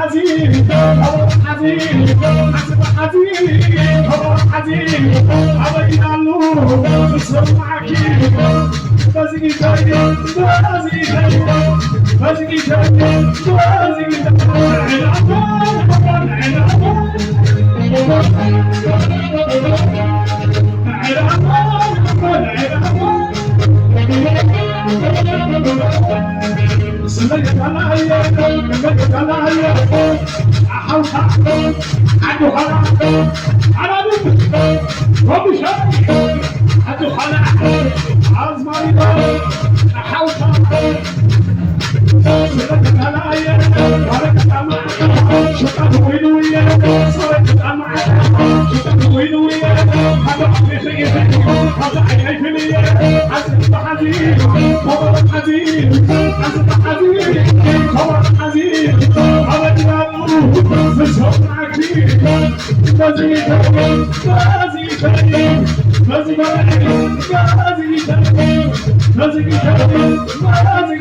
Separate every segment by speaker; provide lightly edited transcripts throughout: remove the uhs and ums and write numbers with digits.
Speaker 1: حزين هو حزين حسب حزين هو حزين أبي يالو بسرعة معك بزقي تاني بزقي تاني بزقي تاني بزقي تاني سمعت انا هيا سمعت انا هيا احاول عنده خلع على بنت ربي شاي عنده خلع عاوز مريض احاول سمعت انا هيا بارك الله شكرا وينويا صارت الامع شكرا وينويا هذا عمري خير هذا عيني فيني حزين حزين هو حزين حزين حزين هو حزين هذا جنانه بسهم عكيد بزي تاني بزي تاني بزي تاني بزي تاني بزي تاني بزي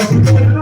Speaker 2: Thank you.